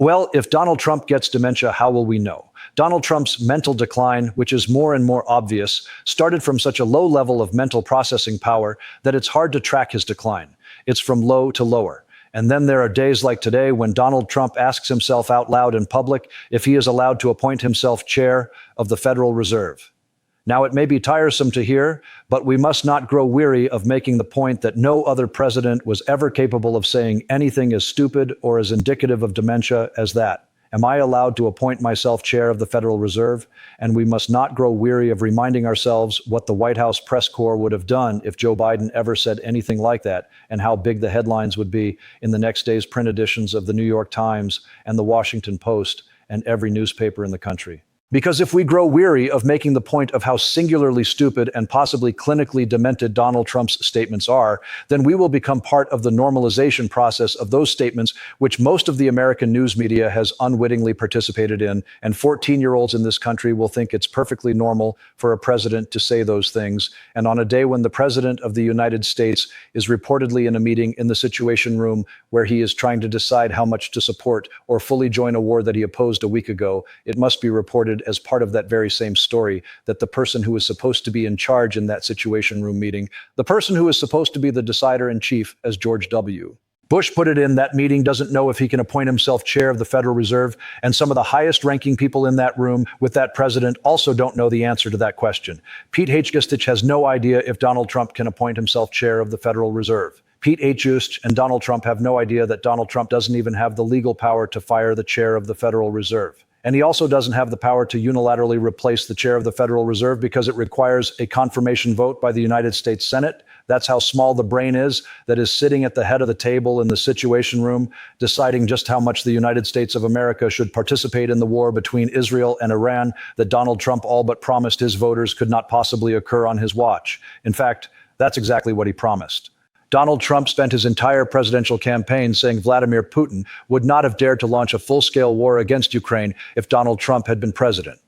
Well, if Donald Trump gets dementia, how will we know? Donald Trump's mental decline, which is more and more obvious, started from such a low level of mental processing power that it's hard to track his decline. It's from low to lower. And then there are days like today when Donald Trump asks himself out loud in public if he is allowed to appoint himself chair of the Federal Reserve. Now, it may be tiresome to hear, but we must not grow weary of making the point that no other president was ever capable of saying anything as stupid or as indicative of dementia as that. Am I allowed to appoint myself chair of the Federal Reserve? And we must not grow weary of reminding ourselves what the White House press corps would have done if Joe Biden ever said anything like that, and how big the headlines would be in the next day's print editions of the New York Times and the Washington Post and every newspaper in the country. Because if we grow weary of making the point of how singularly stupid and possibly clinically demented Donald Trump's statements are, then we will become part of the normalization process of those statements which most of the American news media has unwittingly participated in, and 14-year-olds in this country will think it's perfectly normal for a president to say those things. And on a day when the president of the United States is reportedly in a meeting in the Situation Room where he is trying to decide how much to support or fully join a war that he opposed a week ago, it must be reported as part of that very same story that the person who is supposed to be in charge in that Situation Room meeting, the person who is supposed to be the decider in chief, as George W. Bush put it in that meeting, doesn't know if he can appoint himself chair of the Federal Reserve, and some of the highest ranking people in that room with that president also don't know the answer to that question. Pete Hegseth has no idea if Donald Trump can appoint himself chair of the Federal Reserve. Pete Hegseth and Donald Trump have no idea that Donald Trump doesn't even have the legal power to fire the chair of the Federal Reserve. And he also doesn't have the power to unilaterally replace the chair of the Federal Reserve because it requires a confirmation vote by the United States Senate. That's how small the brain is that is sitting at the head of the table in the Situation Room, deciding just how much the United States of America should participate in the war between Israel and Iran that Donald Trump all but promised his voters could not possibly occur on his watch. In fact, that's exactly what he promised. Donald Trump spent his entire presidential campaign saying Vladimir Putin would not have dared to launch a full-scale war against Ukraine if Donald Trump had been president.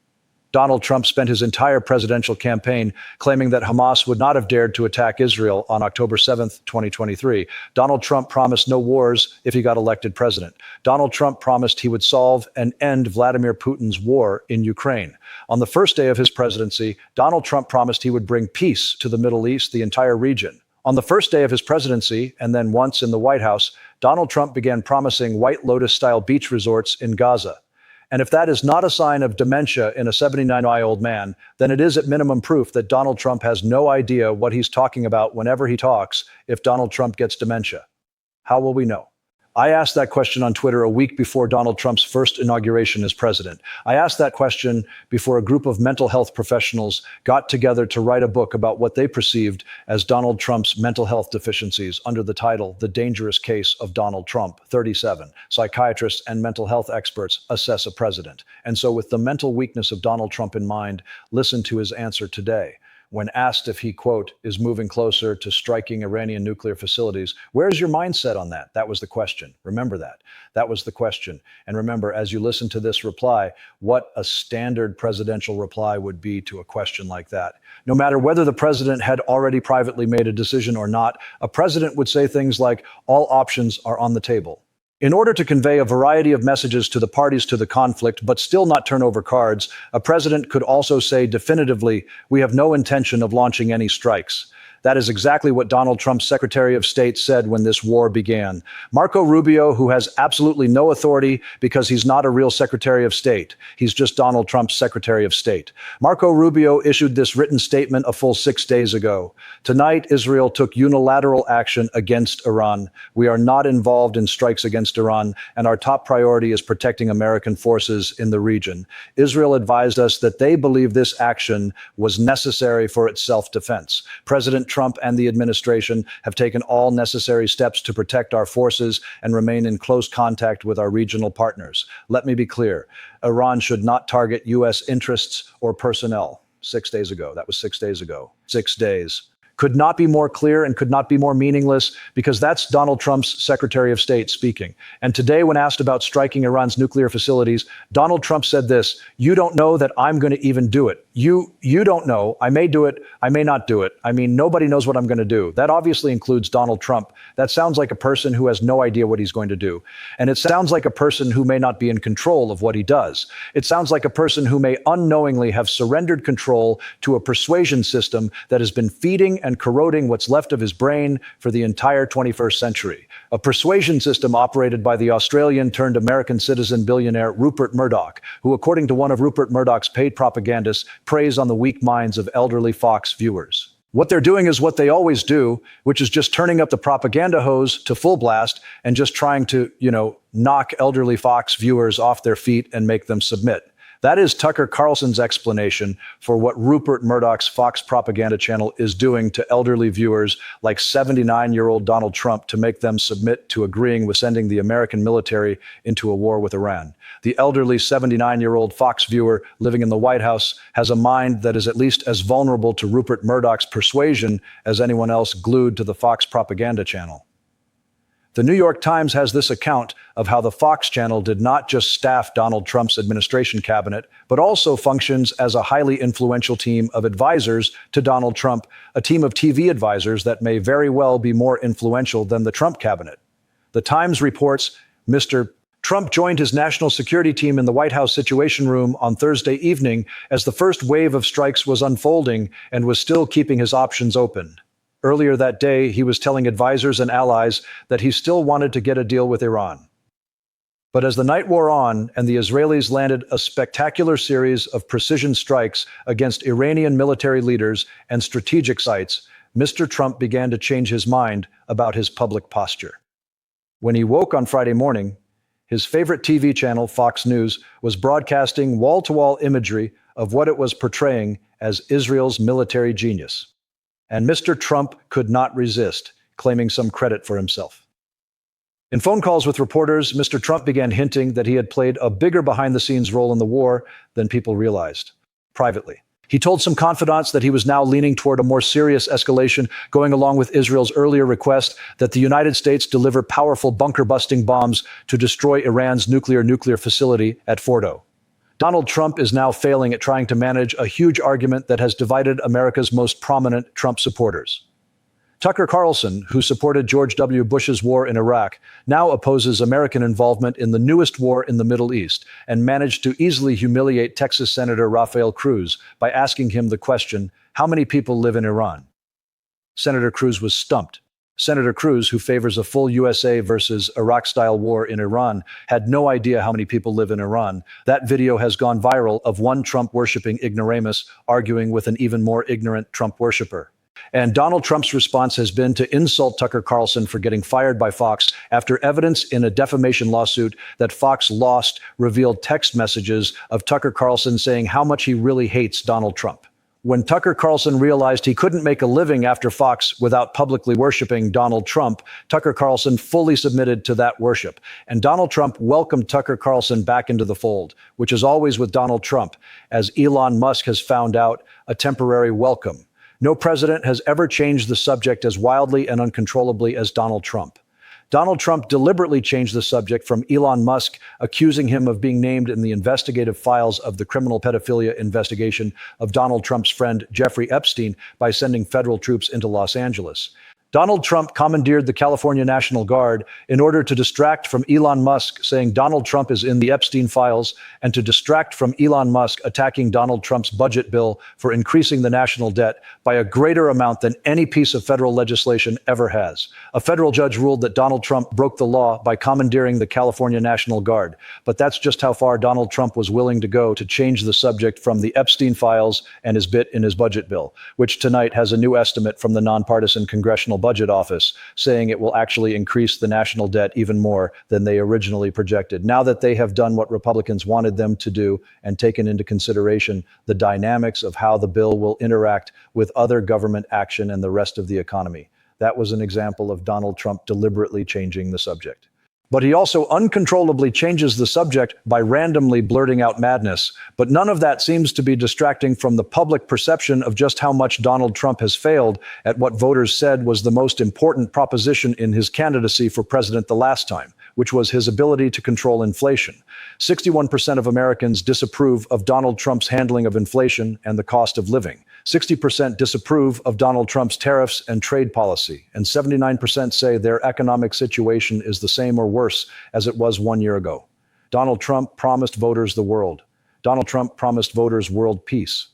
Donald Trump spent his entire presidential campaign claiming that Hamas would not have dared to attack Israel on October 7th, 2023. Donald Trump promised no wars if he got elected president. Donald Trump promised he would solve and end Vladimir Putin's war in Ukraine. On the first day of his presidency, Donald Trump promised he would bring peace to the Middle East, the entire region. On the first day of his presidency, and then once in the White House, Donald Trump began promising White Lotus-style beach resorts in Gaza. And if that is not a sign of dementia in a 79-year-old man, then it is at minimum proof that Donald Trump has no idea what he's talking about whenever he talks if Donald Trump gets dementia. How will we know? I asked that question on Twitter a week before Donald Trump's first inauguration as president. I asked that question before a group of mental health professionals got together to write a book about what they perceived as Donald Trump's mental health deficiencies under the title, The Dangerous Case of Donald Trump, 37. Psychiatrists and mental health experts assess a president. And so with the mental weakness of Donald Trump in mind, listen to his answer today. When asked if he, quote, is moving closer to striking Iranian nuclear facilities, where's your mindset on that? That was the question. Remember that. That was the question. And remember, as you listen to this reply, what a standard presidential reply would be to a question like that. No matter whether the president had already privately made a decision or not, a president would say things like, all options are on the table. In order to convey a variety of messages to the parties to the conflict, but still not turn over cards, a president could also say definitively, we have no intention of launching any strikes. That is exactly what Donald Trump's Secretary of State said when this war began. Marco Rubio, who has absolutely no authority because he's not a real Secretary of State. He's just Donald Trump's Secretary of State. Marco Rubio issued this written statement a full 6 days ago. Tonight, Israel took unilateral action against Iran. We are not involved in strikes against Iran, and our top priority is protecting American forces in the region. Israel advised us that they believe this action was necessary for its self-defense. President Trump and the administration have taken all necessary steps to protect our forces and remain in close contact with our regional partners. Let me be clear. Iran should not target U.S. interests or personnel. 6 days ago. That was 6 days ago. 6 days. Could not be more clear and could not be more meaningless, because that's Donald Trump's Secretary of State speaking. And today, when asked about striking Iran's nuclear facilities, Donald Trump said this, "You don't know that I'm going to even do it. You don't know. I may do it. I may not do it. I mean, nobody knows what I'm going to do. That obviously includes Donald Trump. That sounds like a person who has no idea what he's going to do. And it sounds like a person who may not be in control of what he does. It sounds like a person who may unknowingly have surrendered control to a persuasion system that has been feeding and corroding what's left of his brain for the entire 21st century. A persuasion system operated by the Australian turned American citizen billionaire Rupert Murdoch, who, according to one of Rupert Murdoch's paid propagandists, preys on the weak minds of elderly Fox viewers. What they're doing is what they always do, which is just turning up the propaganda hose to full blast and just trying to, knock elderly Fox viewers off their feet and make them submit. That is Tucker Carlson's explanation for what Rupert Murdoch's Fox propaganda channel is doing to elderly viewers like 79-year-old Donald Trump to make them submit to agreeing with sending the American military into a war with Iran. The elderly 79-year-old Fox viewer living in the White House has a mind that is at least as vulnerable to Rupert Murdoch's persuasion as anyone else glued to the Fox propaganda channel. The New York Times has this account of how the Fox channel did not just staff Donald Trump's administration cabinet, but also functions as a highly influential team of advisors to Donald Trump, a team of TV advisors that may very well be more influential than the Trump cabinet. The Times reports Mr. Trump joined his national security team in the White House Situation Room on Thursday evening as the first wave of strikes was unfolding and was still keeping his options open. Earlier that day, he was telling advisors and allies that he still wanted to get a deal with Iran. But as the night wore on and the Israelis landed a spectacular series of precision strikes against Iranian military leaders and strategic sites, Mr. Trump began to change his mind about his public posture. When he woke on Friday morning, his favorite TV channel, Fox News, was broadcasting wall-to-wall imagery of what it was portraying as Israel's military genius. And Mr. Trump could not resist, claiming some credit for himself. In phone calls with reporters, Mr. Trump began hinting that he had played a bigger behind-the-scenes role in the war than people realized, privately. He told some confidants that he was now leaning toward a more serious escalation, going along with Israel's earlier request that the United States deliver powerful bunker-busting bombs to destroy Iran's nuclear facility at Fordo. Donald Trump is now failing at trying to manage a huge argument that has divided America's most prominent Trump supporters. Tucker Carlson, who supported George W. Bush's war in Iraq, now opposes American involvement in the newest war in the Middle East and managed to easily humiliate Texas Senator Rafael Cruz by asking him the question, "How many people live in Iran?" Senator Cruz was stumped. Senator Cruz, who favors a full USA versus Iraq-style war in Iran, had no idea how many people live in Iran. That video has gone viral of one Trump-worshipping ignoramus arguing with an even more ignorant Trump worshipper. And Donald Trump's response has been to insult Tucker Carlson for getting fired by Fox after evidence in a defamation lawsuit that Fox lost revealed text messages of Tucker Carlson saying how much he really hates Donald Trump. When Tucker Carlson realized he couldn't make a living after Fox without publicly worshiping Donald Trump, Tucker Carlson fully submitted to that worship. And Donald Trump welcomed Tucker Carlson back into the fold, which is always with Donald Trump, as Elon Musk has found out, a temporary welcome. No president has ever changed the subject as wildly and uncontrollably as Donald Trump. Donald Trump deliberately changed the subject from Elon Musk accusing him of being named in the investigative files of the criminal pedophilia investigation of Donald Trump's friend Jeffrey Epstein by sending federal troops into Los Angeles. Donald Trump commandeered the California National Guard in order to distract from Elon Musk saying Donald Trump is in the Epstein files and to distract from Elon Musk attacking Donald Trump's budget bill for increasing the national debt by a greater amount than any piece of federal legislation ever has. A federal judge ruled that Donald Trump broke the law by commandeering the California National Guard. But that's just how far Donald Trump was willing to go to change the subject from the Epstein files and his bit in his budget bill, which tonight has a new estimate from the nonpartisan Congressional Budget Office saying it will actually increase the national debt even more than they originally projected. Now that they have done what Republicans wanted them to do and taken into consideration the dynamics of how the bill will interact with other government action and the rest of the economy. That was an example of Donald Trump deliberately changing the subject. But he also uncontrollably changes the subject by randomly blurting out madness. But none of that seems to be distracting from the public perception of just how much Donald Trump has failed at what voters said was the most important proposition in his candidacy for president the last time, which was his ability to control inflation. 61% of Americans disapprove of Donald Trump's handling of inflation and the cost of living. 60% disapprove of Donald Trump's tariffs and trade policy, and 79% say their economic situation is the same or worse as it was 1 year ago. Donald Trump promised voters the world. Donald Trump promised voters world peace.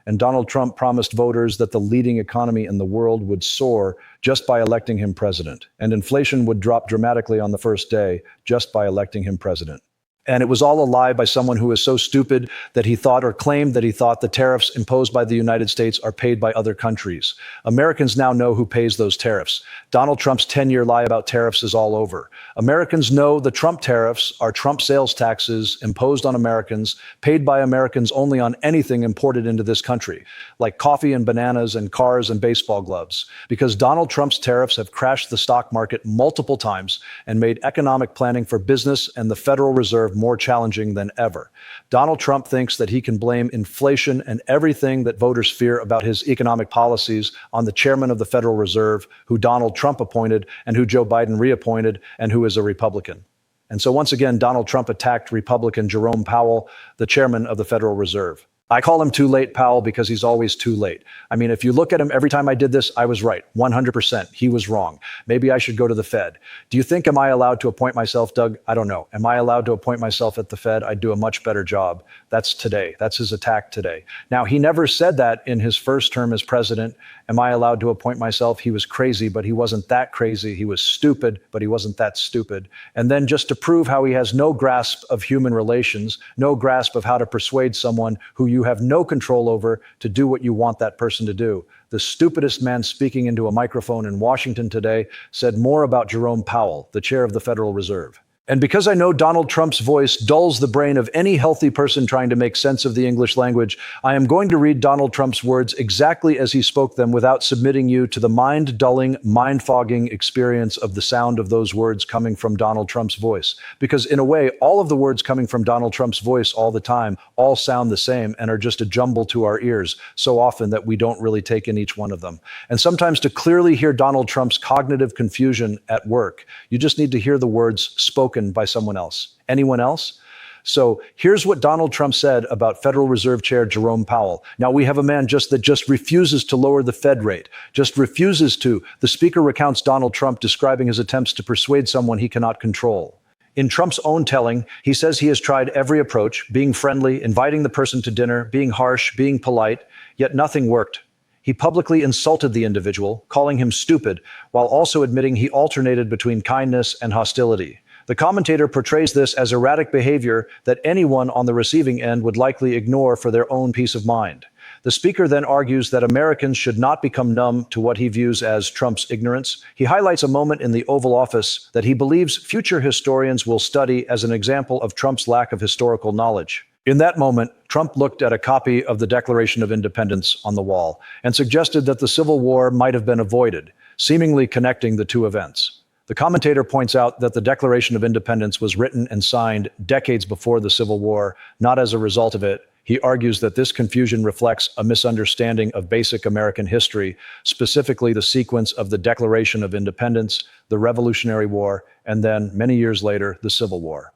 And Donald Trump promised voters that the leading economy in the world would soar just by electing him president, and inflation would drop dramatically on the first day just by electing him president. And it was all a lie by someone who is so stupid that he thought or claimed that he thought the tariffs imposed by the United States are paid by other countries. Americans now know who pays those tariffs. Donald Trump's 10-year lie about tariffs is all over. Americans know the Trump tariffs are Trump sales taxes imposed on Americans, paid by Americans only on anything imported into this country, like coffee and bananas and cars and baseball gloves. Because Donald Trump's tariffs have crashed the stock market multiple times and made economic planning for business and the Federal Reserve more challenging than ever. Donald Trump thinks that he can blame inflation and everything that voters fear about his economic policies on the chairman of the Federal Reserve, who Donald Trump appointed and who Joe Biden reappointed and who is a Republican. And so once again, Donald Trump attacked Republican Jerome Powell, the chairman of the Federal Reserve. I call him Too Late Powell because he's always too late. I mean, if you look at him, every time I did this, I was right. 100%. He was wrong. Maybe I should go to the Fed. Do you think, am I allowed to appoint myself, Doug? I don't know. Am I allowed to appoint myself at the Fed? I'd do a much better job. That's today. That's his attack today. Now, he never said that in his first term as president. Am I allowed to appoint myself? He was crazy, but he wasn't that crazy. He was stupid, but he wasn't that stupid. And then just to prove how he has no grasp of human relations, no grasp of how to persuade someone who you have no control over to do what you want that person to do. The stupidest man speaking into a microphone in Washington today said more about Jerome Powell, the chair of the Federal Reserve. And because I know Donald Trump's voice dulls the brain of any healthy person trying to make sense of the English language, I am going to read Donald Trump's words exactly as he spoke them without submitting you to the mind-dulling, mind-fogging experience of the sound of those words coming from Donald Trump's voice. Because in a way, all of the words coming from Donald Trump's voice all the time all sound the same and are just a jumble to our ears so often that we don't really take in each one of them. And sometimes to clearly hear Donald Trump's cognitive confusion at work, you just need to hear the words spoken by someone else. Anyone else? So here's what Donald Trump said about Federal Reserve Chair Jerome Powell. Now we have a man that just refuses to lower the Fed rate, just refuses to. The speaker recounts Donald Trump describing his attempts to persuade someone he cannot control. In Trump's own telling, he says he has tried every approach, being friendly, inviting the person to dinner, being harsh, being polite, yet nothing worked. He publicly insulted the individual, calling him stupid, while also admitting he alternated between kindness and hostility. The commentator portrays this as erratic behavior that anyone on the receiving end would likely ignore for their own peace of mind. The speaker then argues that Americans should not become numb to what he views as Trump's ignorance. He highlights a moment in the Oval Office that he believes future historians will study as an example of Trump's lack of historical knowledge. In that moment, Trump looked at a copy of the Declaration of Independence on the wall and suggested that the Civil War might have been avoided, seemingly connecting the two events. The commentator points out that the Declaration of Independence was written and signed decades before the Civil War, not as a result of it. He argues that this confusion reflects a misunderstanding of basic American history, specifically the sequence of the Declaration of Independence, the Revolutionary War, and then, many years later, the Civil War.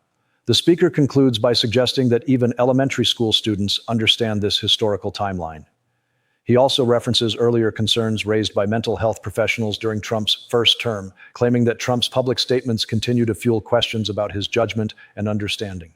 The speaker concludes by suggesting that even elementary school students understand this historical timeline. He also references earlier concerns raised by mental health professionals during Trump's first term, claiming that Trump's public statements continue to fuel questions about his judgment and understanding.